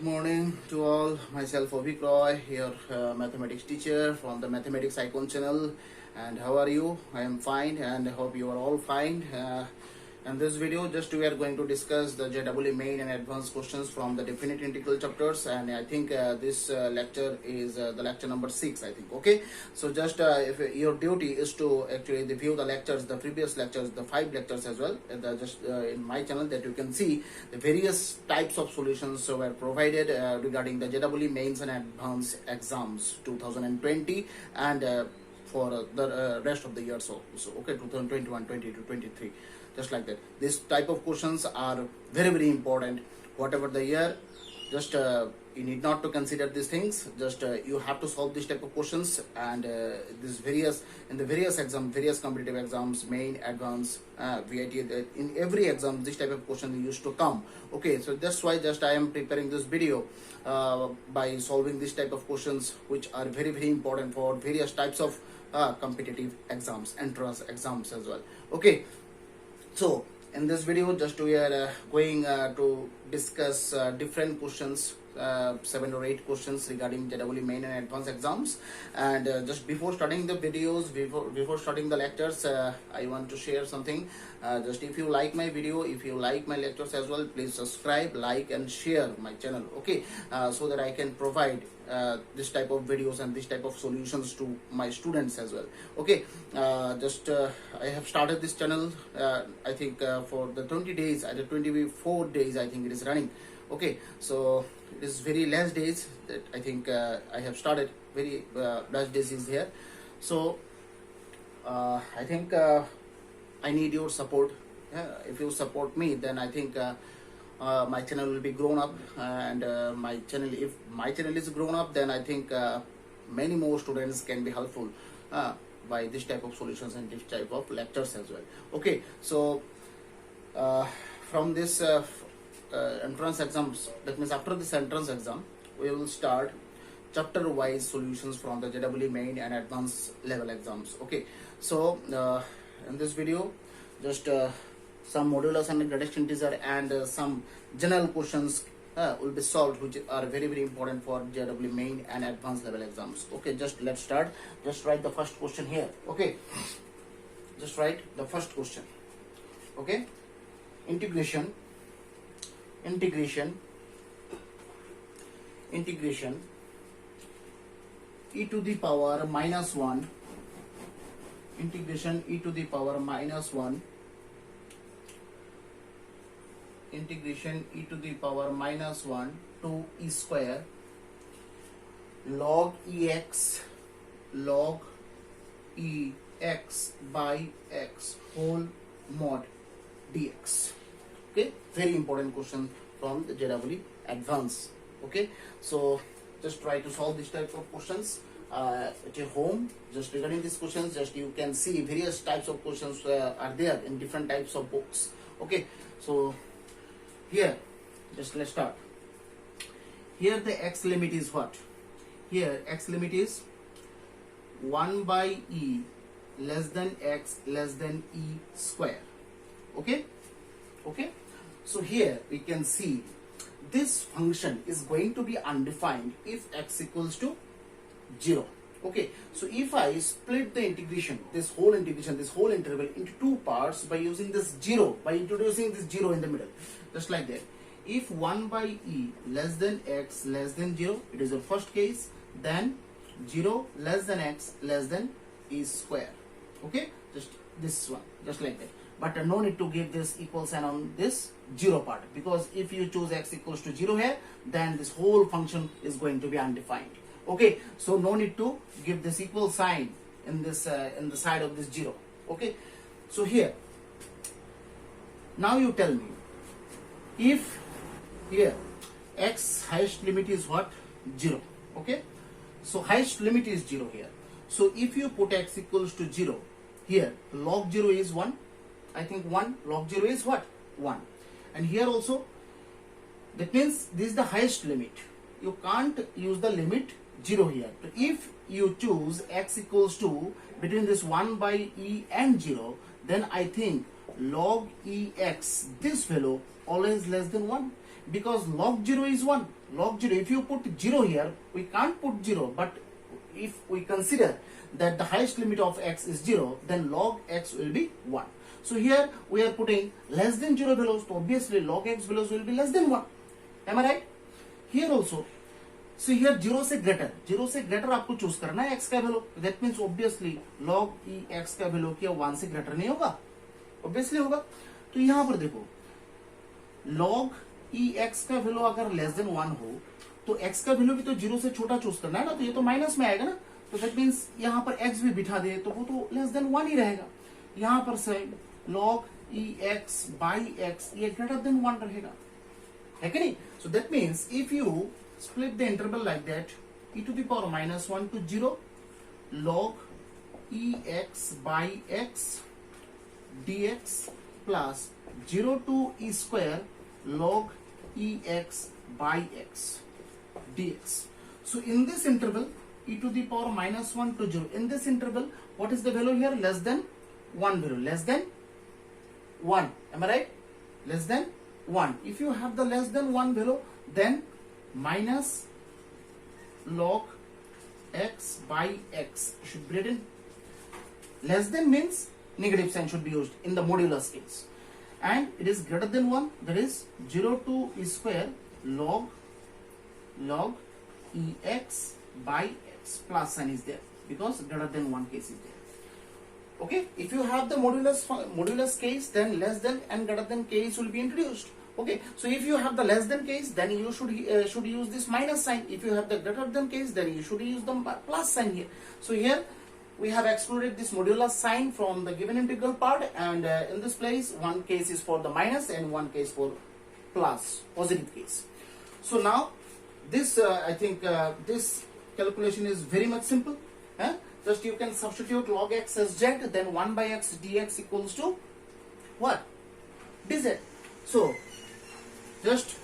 morning to all. Myself Ovik Roy, your mathematics teacher from the Mathematics Icon channel. And how are you? I am fine and I hope you are all fine. In this video, just we are going to discuss the JEE main and advanced questions from the definite integral chapters, and I think this lecture is the lecture number 6, I think. Okay, so just if your duty is to actually review the lectures, the previous lectures, the 5 lectures as well, just in my channel, that you can see the various types of solutions were provided regarding the JEE mains and advanced exams 2020 and for the rest of the year. So okay, 2021, 22, 23, just like that. This type of questions are very important. Whatever the year, just you need not to consider these things. Just you have to solve this type of questions, and this in the various exam, various competitive exams, main, advanced, VIT. In every exam, this type of question used to come. Okay, so that's why just I am preparing this video by solving this type of questions, which are very important for various types of competitive exams, entrance exams as well. Okay, so in this video, just we are going to discuss different questions, 7 or 8 questions regarding JEE main and advanced exams. And just before starting the videos, before starting the lectures, I want to share something. Just if you like my video, if you like my lectures as well, please subscribe, like and share my channel. Okay, so that I can provide this type of videos and this type of solutions to my students as well. Okay, I have started this channel, I think for the 20 days, either 24 days, I think it is running. Okay, so it is very less days that I think I have started. Very less days is here. So I think I need your support. If you support me, then I think my channel will be grown up, and if my channel is grown up, then I think many more students can be helpful by this type of solutions and this type of lectures as well. Okay, so from this entrance exams, that means after this entrance exam, we will start chapter wise solutions from the JEE main and advanced level exams. Okay, so in this video, just some modulus and gradation integer and some general questions will be solved, which are very important for JEE main and advanced level exams. Okay, just let's start. Just write the first question here. Okay, just write the first question. Okay, integration e to the power minus 1, integration e to the power minus 1, integration e to the power minus 1 to e square log ex by x whole mod dx. Okay, very important question from the JEE advance. Okay, so just try to solve this type of questions at your home. Just regarding these questions, just you can see various types of questions are there in different types of books. Okay, so here, just let's start. Here the x limit is what? Here x limit is 1 by e less than x less than e square. Okay, so here we can see this function is going to be undefined if x equals to 0. Okay, so if I split the integration, this whole interval into 2 parts by using this 0, by introducing this 0 in the middle, just like that. If 1 by e less than x less than 0, it is the first case, then 0 less than x less than e square. Okay, just this one, just like that. But no need to give this equal sign on this 0 part, because if you choose x equals to 0 here, then this whole function is going to be undefined. Okay, so no need to give this equal sign in this in the side of this 0. Okay, so here now you tell me, if here x highest limit is what? 0. Okay, so highest limit is 0 here. So if you put x equals to 0, here log 0 is 1. I think 1 log 0 is what? 1. And here also, that means this is the highest limit. You can't use the limit 0 here. So if you choose x equals to between this 1 by e and 0, then I think log ex, this value always less than 1. Because log 0 is 1. Log 0, if you put 0 here, we can't put 0, but if we consider that the highest limit of x is 0, then log x will be 1. So here we are putting less than 0 values, so obviously log x values will be less than 1. Am I right? Here also, so here 0 से greater आपको choose करना है x का value. That means obviously log e x का value क्या 1 से greater नहीं होगा? Obviously होगा. तो यहाँ पर देखो log e x का वैल्यू अगर less than 1 हो तो x का वैल्यू भी तो 0 से छोटा चूज करना है ना, तो ये तो माइनस में आएगा ना. तो that means यहाँ पर x भी बिठा दे तो वो तो less than 1 ही रहेगा. यहाँ पर से log e x by x ये greater than 1 रहेगा, है कि नहीं? So that means if you split the interval like that, e to the power minus 1 to 0 log e x by x dx plus 0 to e square log e x by x dx. So in this interval e to the power minus 1 to 0, in this interval what is the value here? Less than 1 value, less than 1. Am I right? Less than 1. If you have the less than 1 value, then minus log x by x should be written. Less than means negative sign should be used in the modulus case, and it is greater than 1, that is 0 to e square log e x by x, plus sign is there because greater than 1 case is there. Okay, if you have the modulus case, then less than and greater than case will be introduced. Okay, so if you have the less than case, then you should use this minus sign. If you have the greater than case, then you should use the plus sign here. So here we have excluded this modulus sign from the given integral part, and in this place one case is for the minus and one case for plus, positive case. So now this I think this calculation is very much simple. Just you can substitute log x as z, then 1 by x dx equals to what? dz. So just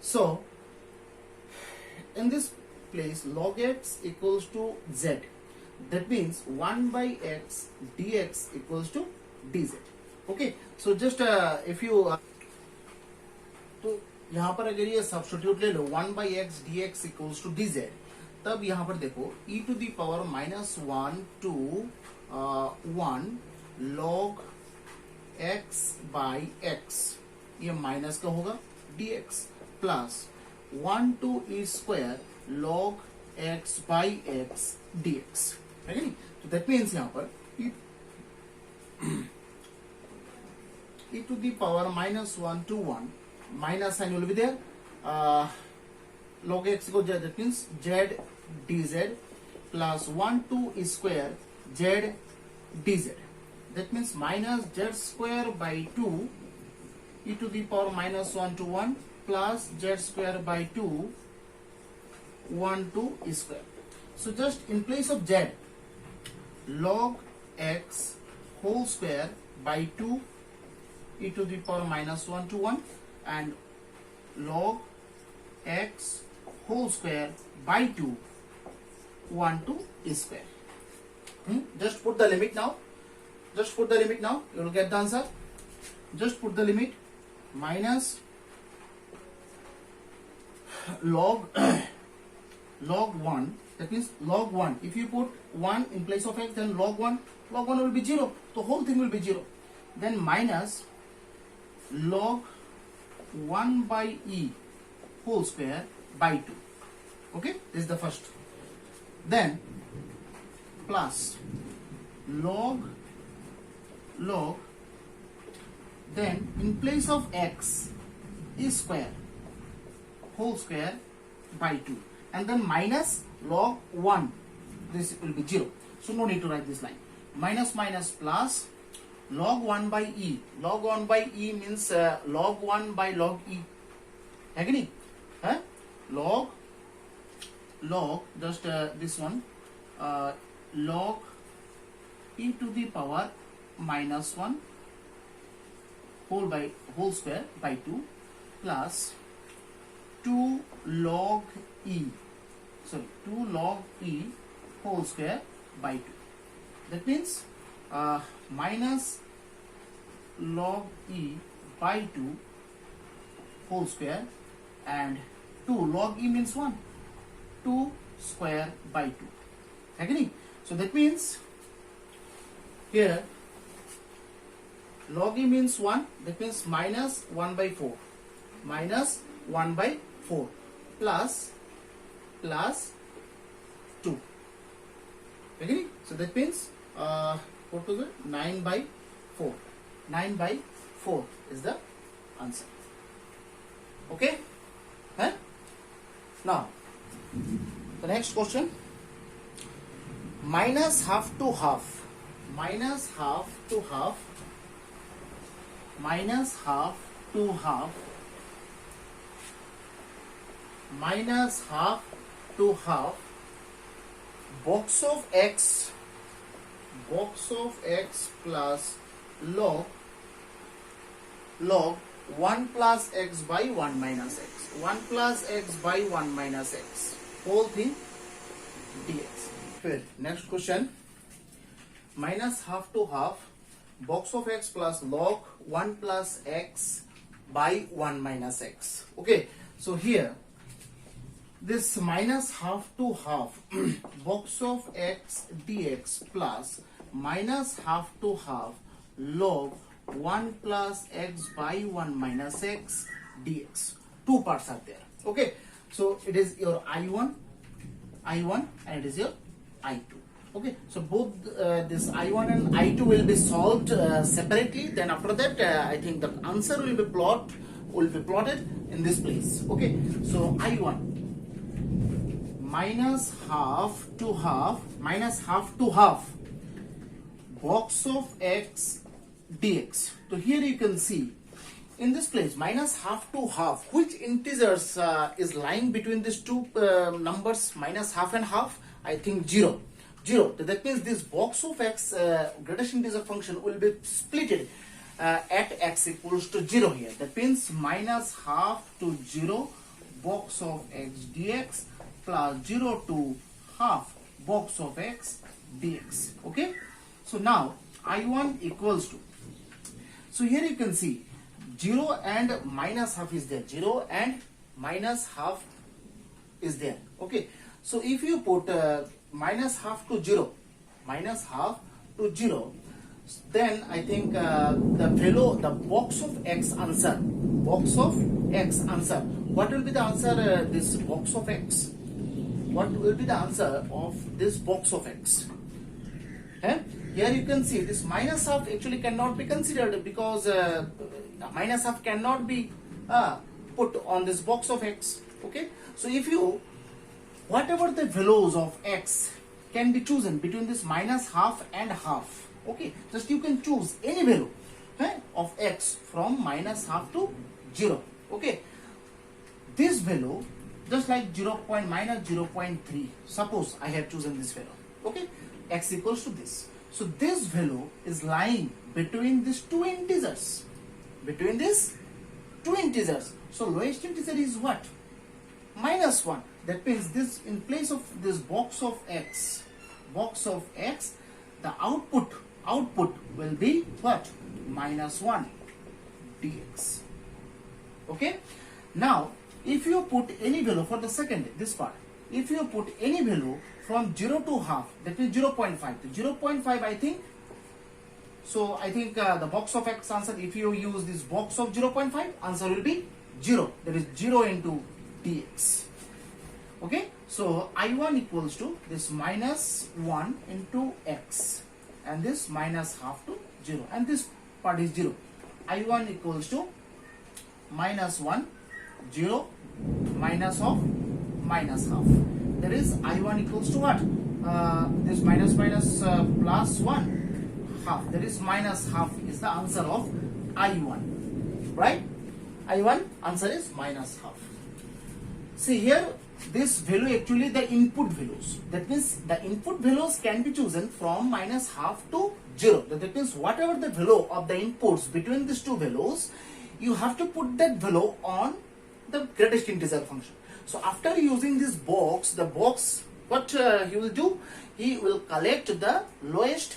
so in this place log x equals to z, that means 1 by x dx equals to dz. Okay, so just if you तो यहाँ पर अगर ये substitute ले लो 1 by x dx equals to dz, तब यहाँ पर देखो e to the power minus 1 to 1 log x by x, ये माइनस का होगा dx, plus 1 to e square log x by x dx, है कि नहीं? तो दैट मीन्स यहाँ पर e to the power minus 1 to 1 minus sign will be there, log x को z, that means z dz plus 1 to e square z dz, that means minus z square by 2 e to the power minus 1 to 1 plus z square by 2 1 to e square. So just in place of z, log x whole square by 2 e to the power minus 1 to 1 and log x whole square by 2 1 to e square. Just put the limit now. Just put the limit now. You will get the answer. Just put the limit minus log log 1. That means log 1. If you put 1 in place of x, then log 1 will be 0. The whole thing will be 0. Then minus log 1 by e whole square by 2. Okay, this is the first. Then plus log then in place of x e square whole square by 2, and then minus log 1, this will be 0, so no need to write this line. Minus plus log 1 by e. Log 1 by e means log 1 by log e, है कि नहीं? log just this one log e to the power minus 1 whole square by 2 plus 2 log e whole square by 2. That means minus log e by 2 whole square, and 2 log e means 1, 2 square by 2. Agree? So that means here log e means 1, that means minus 1 by 4, minus 1 by 4 plus 2. Agree? So that means what was it? 9 by 4. 9 by 4 is the answer. Okay? Huh? Now, the next question. Minus half to half. Minus half to half. Minus half to half. Minus half to half. Box of x plus log 1 plus x by 1 minus x. 1 plus x by 1 minus x. Whole thing dx. Good. Next question. Minus half to half. Box of x plus log 1 plus x by 1 minus x. Okay. So here this minus half to half box of x dx plus minus half to half log 1 plus x by 1 minus x dx. Two parts are there. Okay. So it is your I1 and it is your I2. Okay. So both this I1 and I2 will be solved separately. Then after that I think the answer will be plotted in this place. Okay. So I1 minus half to half box of x dx. So here you can see in this place minus half to half, which integers is lying between these two numbers, minus half and half? I think 0. That means this box of x greatest integer function will be splitted at x equals to 0 here. That means minus half to 0 box of x dx plus 0 to half box of x dx. Okay. So now I1 equals to, so here you can see 0 and minus half is there. 0 and minus half is there. Okay. So if you put minus half to 0, then I think the box of x answer. What will be the answer? This box of x. What will be the answer of this box of x? Here you can see this minus half actually cannot be considered because minus half cannot be put on this box of x. Okay. So if you, whatever the values of x can be chosen between this minus half and half. Okay. Just you can choose any value of x from minus half to 0. Okay. This value, just like minus 0.3. Suppose I have chosen this value. Okay. X equals to this. So this value is lying between these two integers. So lowest integer is what? Minus 1. That means this, in place of this box of x, the output will be what? Minus 1 dx. Okay. Now if you put any value for the second, this part, if you put any value from 0 to half, that means 0.5. 0.5 I think. So I think the box of x answer, if you use this box of 0.5, answer will be 0. That is 0 into dx. Okay. So I1 equals to this minus 1 into x, and this minus half to 0, and this part is 0. I1 equals to minus 1, 0, minus of minus half. That is I1 equals to what? This minus plus 1 half. That is minus half is the answer of I1. Right? I1 answer is minus half. See here, this value actually the input values. That means the input values can be chosen from minus half to 0. That means whatever the value of the inputs between these two values, you have to put that value on the greatest integer function. So after using this box, what he will do? He will collect the lowest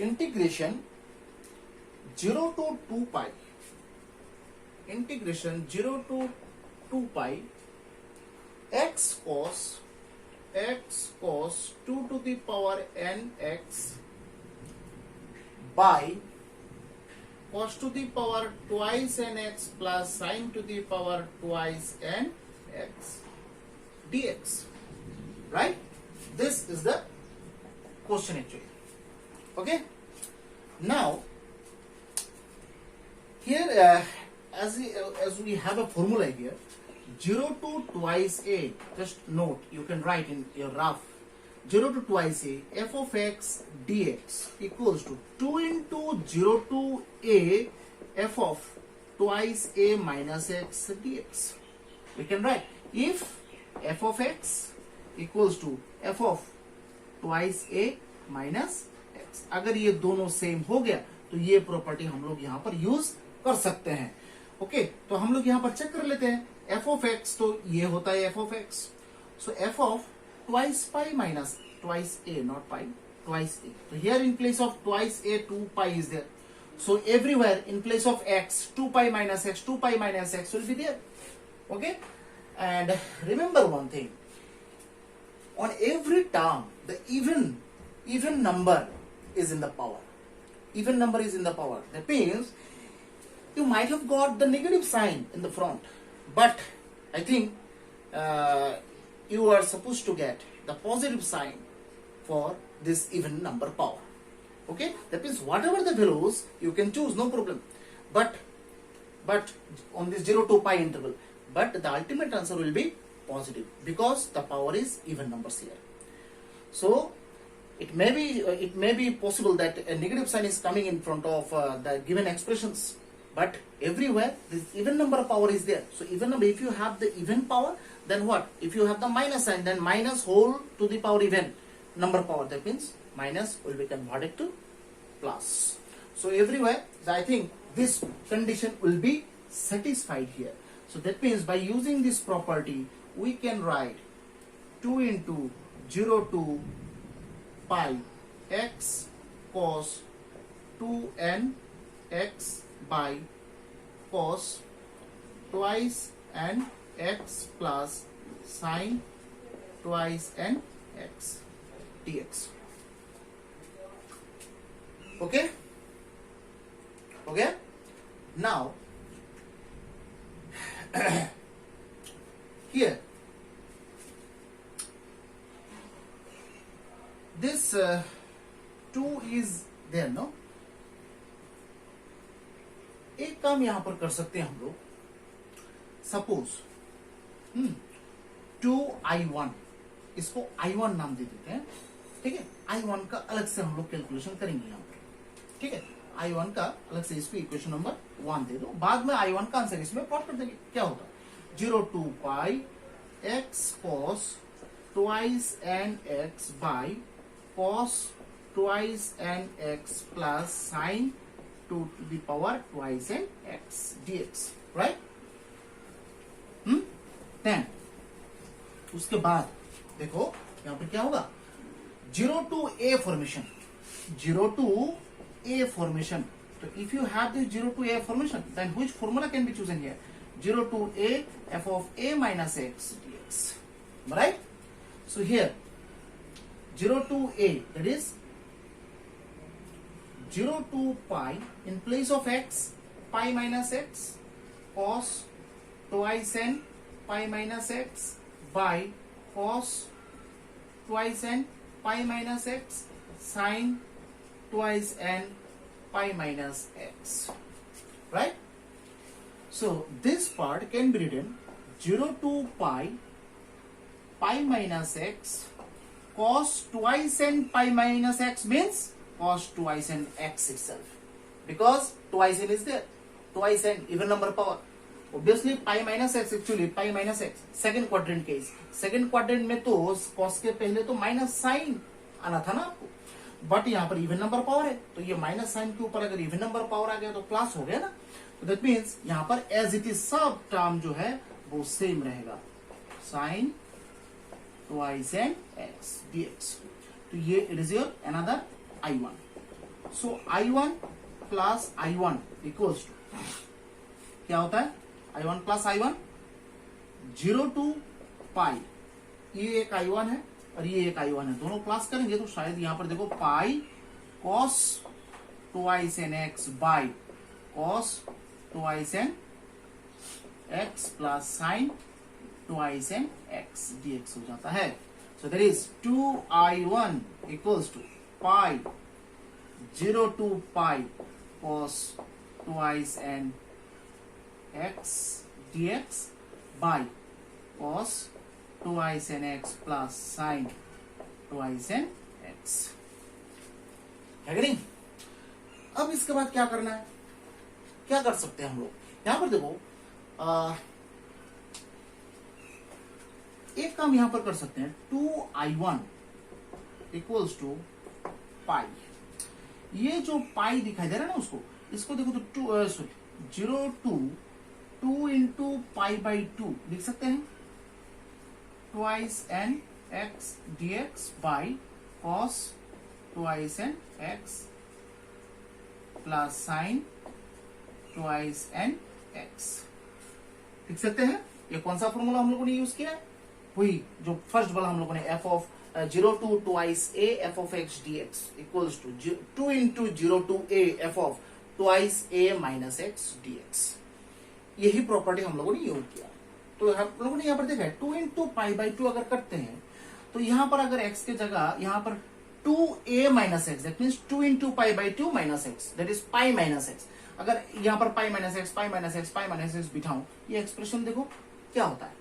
integration 0 to 2 pi, integration 0 to 2 pi x cos 2 to the power n x by cos to the power twice n x plus sin to the power twice n x dx. Right? This is the question actually. Okay? Now, here as we have a formula here, 0 to twice a, just note, you can write in your rough, 0 to twice a, f of x dx equals to 2 into 0 to a, f of twice a minus x dx. We can write, if f of x equals to f of twice a minus x, अगर ये दोनों same हो गया तो ये property हम लोग यहाँ पर यूज कर सकते हैं. ओके, तो हम लोग यहाँ पर चेक कर लेते हैं. f of x तो ये होता है f of x, so f of twice pi minus twice a, not pi, twice a. So here in place of twice a, 2 pi is there. So everywhere in place of x, 2 pi minus x, 2 pi minus x will be there. Okay, and remember one thing, on every term the even number is in the power. Even number is in the power. That means you might have got the negative sign in the front, but I think you are supposed to get the positive sign for this even number power. Okay, that means whatever the values you can choose, no problem, but on this 0 to pi interval, but the ultimate answer will be positive because the power is even numbers here. So it may be possible that a negative sign is coming in front of the given expressions, but everywhere this even number power is there. So even number, if you have the even power, then what? If you have the minus sign, then minus whole to the power even number power, that means minus will be converted to plus. So everywhere, I think this condition will be satisfied here. So that means by using this property, we can write 2 into 0 to pi x cos 2n x by cos twice n x plus sin twice n x dx. Okay? Okay? Now, here, this 2 is there, no? एक काम यहां पर कर सकते हैं हम लोग. Suppose 2i1, इसको i1 नाम दे देते हैं. ठीक है, i1 का अलग से हम लोग कैलकुलेशन करेंगे यहां पर. ठीक है, i1 का अलग से इसको इक्वेशन नंबर 1 दे दो, बाद में i1 का आंसर इसमें प्लॉट कर देंगे. क्या होता है? 0 to pi x cos twice n x by cos twice n x plus sin 2 to the power twice n x dx. Right? Then उसके बाद देखो यहां पर क्या होगा? 0 to a formation. 0 to a formation. So if you have this 0 to a formation, then which formula can be chosen here? 0 to a f of a minus x dx. Right? So here 0 to a, that is 0 to pi, in place of x, pi minus x cos twice n pi minus x by cos twice n pi minus x sin twice n pi minus x. Right? So this part can be written 0 to pi minus x cos twice n pi minus x means cos twice n x itself, because twice n is there, twice n even number power. Obviously pi minus x, actually pi minus x second quadrant case. Second quadrant में तो cos के पहले तो minus sign आना था ना आपको, but यहाँ पर इवन नंबर पावर है, तो ये माइनस साइन के ऊपर अगर इवन नंबर पावर आ गया तो प्लस हो गया ना. तो दैट मीन्स यहाँ पर एज इट इज सब टर्म जो है वो सेम रहेगा, sine twice n x dx. तो ये it is your another i1. So I1 plus I1 equals to क्या होता है, I1 प्लस I1 0 टू पाई, ये एक I1 है और ये एक I1 है, दोनों प्लस करेंगे तो शायद यहां पर देखो pi cos twice n x by cos twice n x plus sine twice n x dx हो जाता है. So there is 2I1 equals to pi 0 to pi cos twice n x dx by cos twice n x plus sine twice n x. है कि नहीं? अब इसके बाद क्या करना है, क्या कर सकते हैं हम लोग, यहां पर देखो एक काम यहां पर कर सकते हैं. 2I1 इक्वल्स टू पाई, ये जो पाई दिखाई दे रहा है ना उसको, इसको देखो तो 0 टू 2 इंटू पाई बाई 2 लिख सकते हैं, twice n x dx by cos twice n x plus sine twice n x लिख सकते हैं. ये कौन सा फॉर्मूला हम लोगों ने यूज किया है, वही जो फर्स्ट वाला हम लोगों ने f of 0 to twice a f of x dx equals to 2 into 0 to a f of twice a minus x dx. यही प्रॉपर्टी हम लोगों ने यूज किया. तो हम लोगों ने यहाँ पर देखा है 2 इंटू पाई बाई 2 अगर करते हैं तो यहाँ पर अगर x के जगह यहाँ पर 2a minus x, that means 2 into pi by 2 minus x, that is pi minus x. अगर यहाँ पर pi minus x pi minus x pi minus x बिठाऊं, ये एक्सप्रेशन देखो क्या होता है,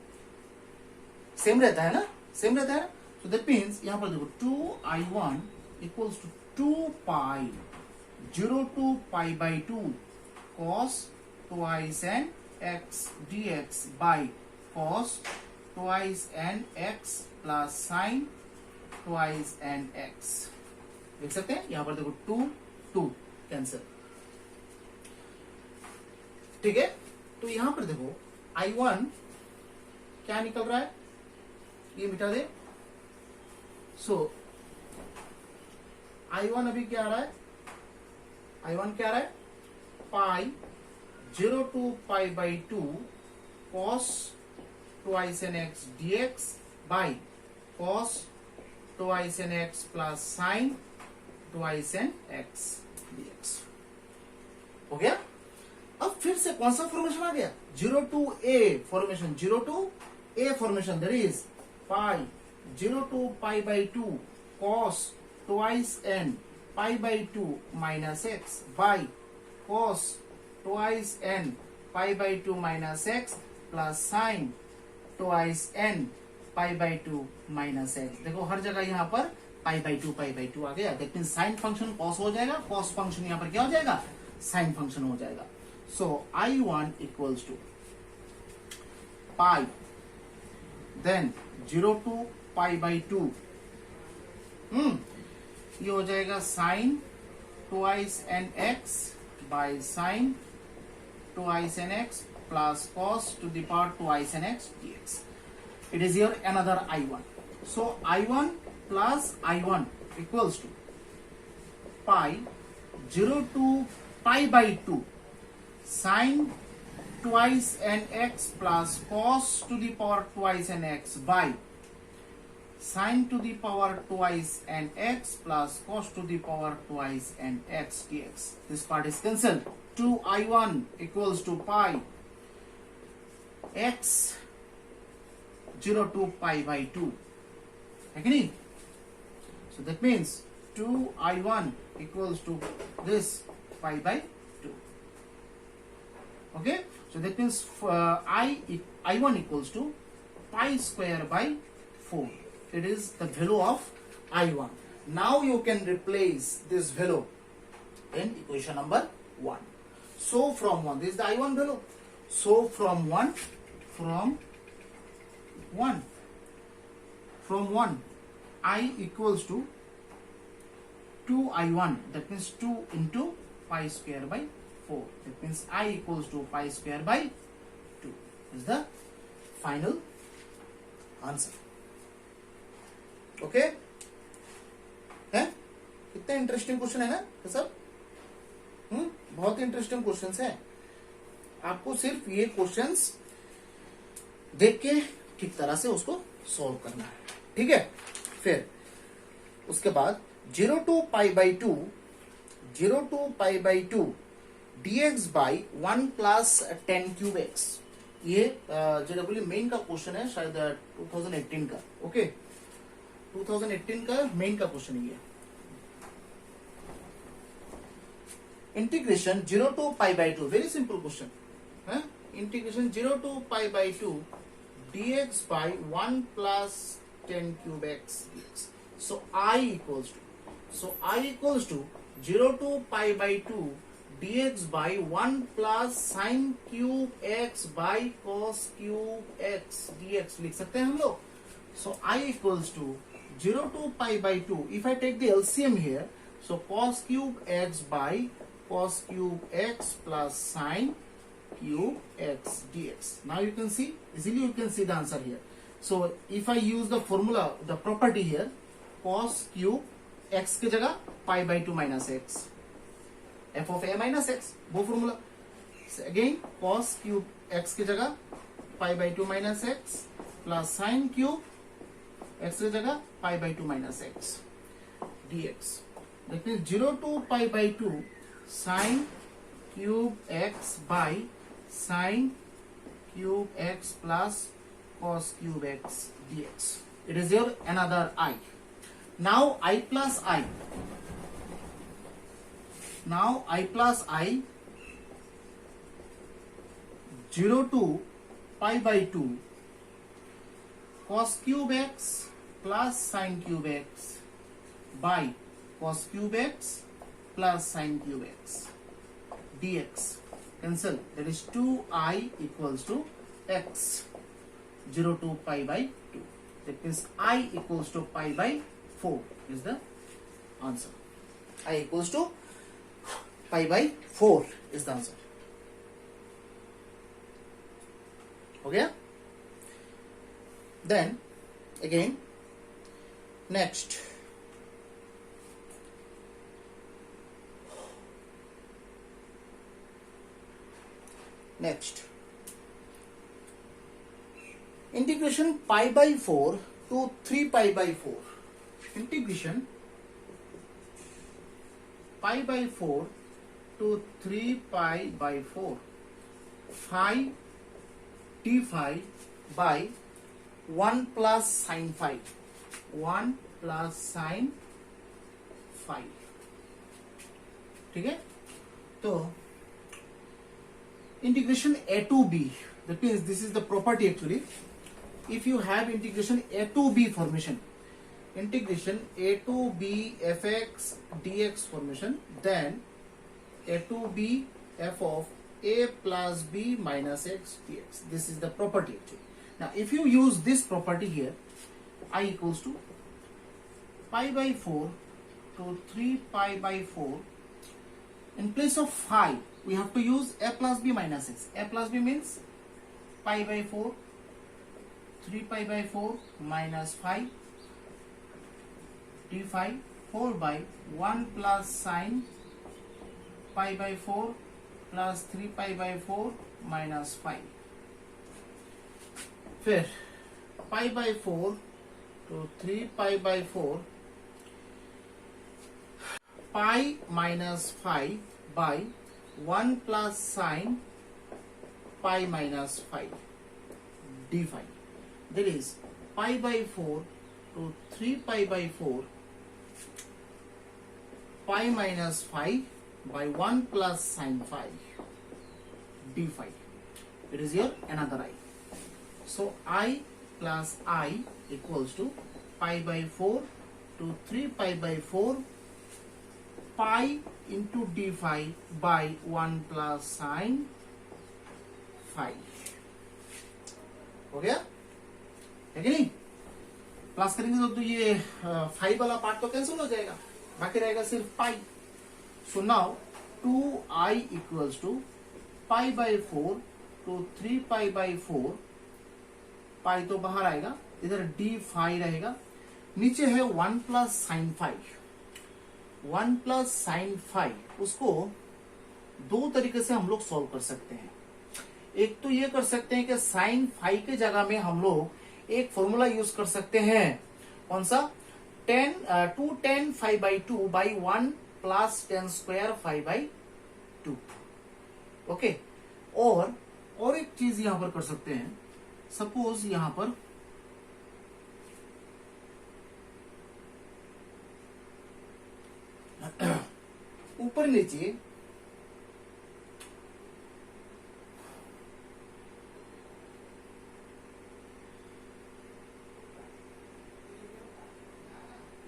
सेम रहता है ना, सेम रहता है. सो दैट मीन्स यहाँ पर देखो 2I1 equals to 2 pi 0 to pi by 2 cos twice n x dx by cos twice n x plus sine twice n x देख सकते हैं. यहां पर देखो 2 2 कैंसिल, ठीक है. तो यहां पर देखो I1 क्या निकल रहा है, ये मिटा दे. सो I1 अभी क्या आ रहा है, I1 क्या आ रहा है, pi 0 to pi by 2 cos twice n x dx by cos twice n x plus sine twice n x dx हो गया. अब फिर से कौन सा फॉर्मेशन आ गया, 0 to a formation, 0 to a formation, that is pi 0 to pi by 2 cos twice n pi by 2 minus x by cos twice n pi by 2 minus x plus sine twice n pi by 2 minus x. देखो हर जगह यहाँ पर पाई by 2 आ गया, that means sine function cos हो जाएगा, cos function यहाँ पर क्या हो जाएगा, साइन फंक्शन हो जाएगा. So I1 equals to pi then 0 to pi by 2, ये हो जाएगा sine twice n x by sine twice n x plus cos to the power twice n x dx. It is here another I1. So I1 plus I1 equals to pi 0 to pi by 2 sine twice n x plus cos to the power twice n x by sine to the power twice n x plus cos to the power twice n x dx. This part is cancelled. 2I1 equals to pi x 0 to pi by 2. है कि नहीं? So that means 2I1 equals to this pi by 2. Okay? So that means I1 equals to pi square by 4. It is the value of I1. Now you can replace this value in equation number 1. So from 1, this is the I1 value. So from 1, I equals to 2I1, that means 2 into pi square by 4, that means I equals to pi square by 2 is the final answer. Okay? कितना interesting question है ना ये सब। बहुत interesting questions है। आपको सिर्फ ये क्वेश्चंस देख के ठीक तरह से उसको सॉल्व करना है, ठीक है। फिर उसके बाद 0 to pi by 2 dx by 1 plus 10 cube x, ये JEE मेन का क्वेश्चन है, शायद 2018 का। ओके, 2018 का मेन का क्वेश्चन है ये। Integration 0 to pi by 2, very simple question है। Integration 0 to pi by 2 dx by 1 plus 10 cube x dx. So I equals to 0 to pi by 2 dx by 1 plus sin cube x by cos cube x dx लिख सकते हैं हम लोग। So I equals to 0 to pi by 2, if I take the LCM here, so cos cube x by cos cube x plus sin cube x dx. Now you can see, easily you can see the answer here. So if I use the formula, the property here, cos cube x की जगह pi by 2 minus x, f of a minus x, वो formula. So again cos cube x की जगह pi by 2 minus x plus sin cube x की जगह pi by 2 minus x dx. That means 0 to pi by 2 sin cube x by sin cube x plus cos cube x dx. It is your another I. Now I plus I. Now I plus I 0 to pi by 2 cos cube x plus sin cube x by cos cube x plus sin cube x dx. Cancel. That is 2I equals to x 0 to pi by 2. That means I equals to pi by 4 is the answer. I equals to pi by 4 is the answer. Okay? Then again next integration pi by 4 to 3 pi by 4. Integration pi by 4 to 3 pi by 4 phi d phi by 1 plus sin phi, 1 plus sin phi. ठीक है, तो integration a to b, that means this is the property actually. If you have integration a to b formation, integration a to b fx dx formation, then a to b f of a plus b minus x dx. This is the property actually. Now if you use this property here, I equals to pi by 4 to 3 pi by 4. In place of phi, we have to use a plus b minus x. A plus b means pi by 4, 3 pi by 4 minus phi d phi 4 by 1 plus sin pi by 4 plus 3 pi by 4 minus phi. फिर pi by 4 to 3 pi by 4 pi minus phi by 1 plus sin pi minus phi d phi. That is pi by 4 to 3 pi by 4 pi minus phi by 1 plus sin phi d phi. It is your another I. So I plus I equals to pi by 4 to 3 pi by 4 pi into d phi by 1 plus sin phi. हो गया है कि नहीं? Plus करेंगे तो ये phi वाला part तो कैंसिल हो जाएगा, बाकी रहेगा सिर्फ pi. So now 2i equals to pi by 4 to 3 pi by 4. Pi तो बाहर आएगा, इधर डी फाई रहेगा, नीचे है 1 plus sine phi. 1 plus sine five, उसको दो तरीके से हम लोग सॉल्व कर सकते हैं। एक तो ये कर सकते हैं कि साइन फाइव के जगह में हम लोग एक फॉर्मूला यूज कर सकते हैं, कौन सा, 2tan 5/2 by 1 plus tan square 5/2। Okay, और एक चीज यहां पर कर सकते हैं, सपोज यहां पर ऊपर नीचे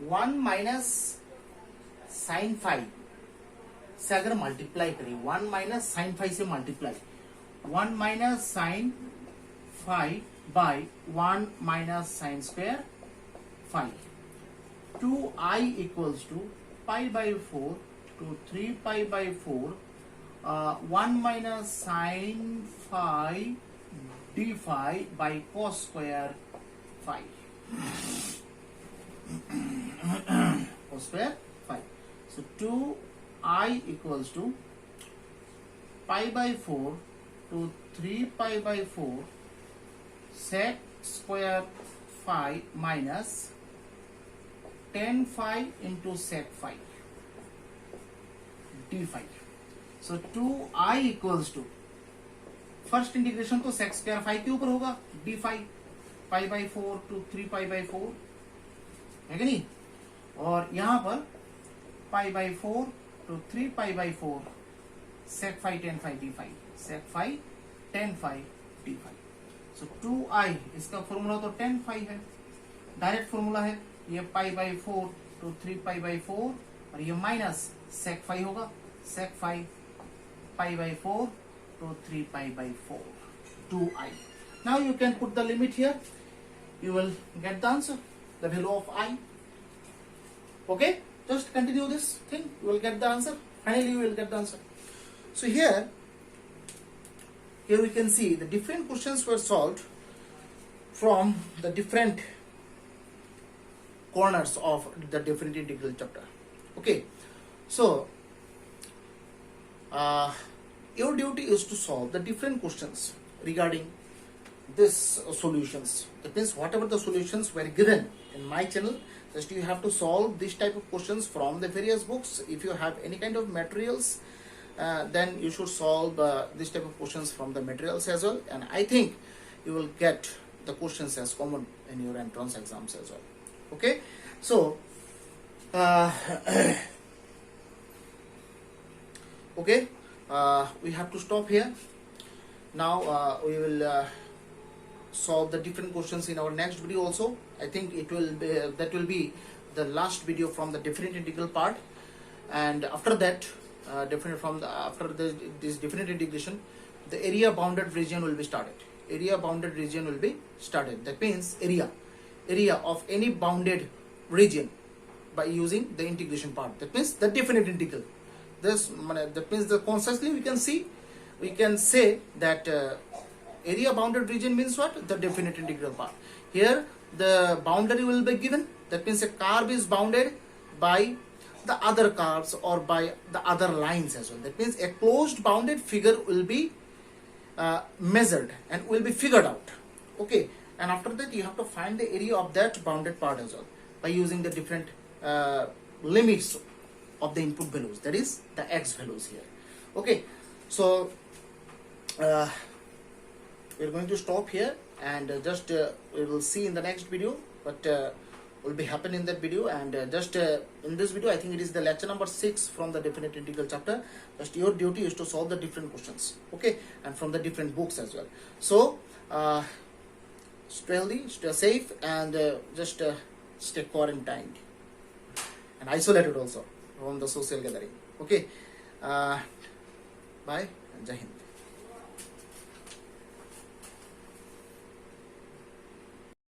वन माइनस साइन फाइव से अगर मल्टीप्लाई करें, 1 माइनस साइन फाइव से multiply, 1 minus sine five by 1 minus sine square 5, 2i equals to pi by 4 to 3 pi by 4, 1 minus sin phi d phi by cos square phi, cos square phi. So 2i equals to pi by 4 to 3 pi by 4 sec square phi minus tan phi into sec phi d5. So 2i equals to, first integration तो sec square five के ऊपर होगा, d5 pi by 4 to 3 pi by 4 है कि नहीं, और यहां पर पाई by 4 to 3 pi by 4 sec five tan five d5, sec five tan five d5. So 2i, इसका फॉर्मूला तो tan फाइव है, डायरेक्ट फॉर्मूला है, ये पाई बाई 4 to 3 पाई बाई 4 और ये माइनस sec फाइव होगा, sec five pi by 4 to 3 pi by 4, 2i. Now you can put the limit here, you will get the answer, the value of I. Okay, just continue this thing, you will get the answer, finally you will get the answer. So here we can see the different questions were solved from the different corners of the different integral chapter. Okay, so your duty is to solve the different questions regarding this solutions. That means whatever the solutions were given in my channel, just you have to solve this type of questions from the various books. If you have any kind of materials, then you should solve this type of questions from the materials as well, and I think you will get the questions as common in your entrance exams as well. Okay, so okay, we have to stop here. Now we will solve the different questions in our next video also. I think it will be that will be the last video from the different integral part, and after that this different integration, the area bounded region will be started. Area bounded region will be started. That means area of any bounded region by using the integration part. That means the definite integral. That means the concisely we can say that area bounded region means what? The definite integral part. Here the boundary will be given. That means a curve is bounded by the other curves or by the other lines as well. That means a closed bounded figure will be measured and will be figured out. Okay, and after that you have to find the area of that bounded part as well by using the different limits of the input values, that is the x values here. Okay, so we're going to stop here, and just we will see in the next video what will be happen in that video. And just in this video, I think it is the lecture number 6 from the definite integral chapter. Just your duty is to solve the different questions, okay, and from the different books as well. So stay healthy, stay safe, and just stay quarantined and isolated also from the social gathering. Okay, bye and Jai Hind.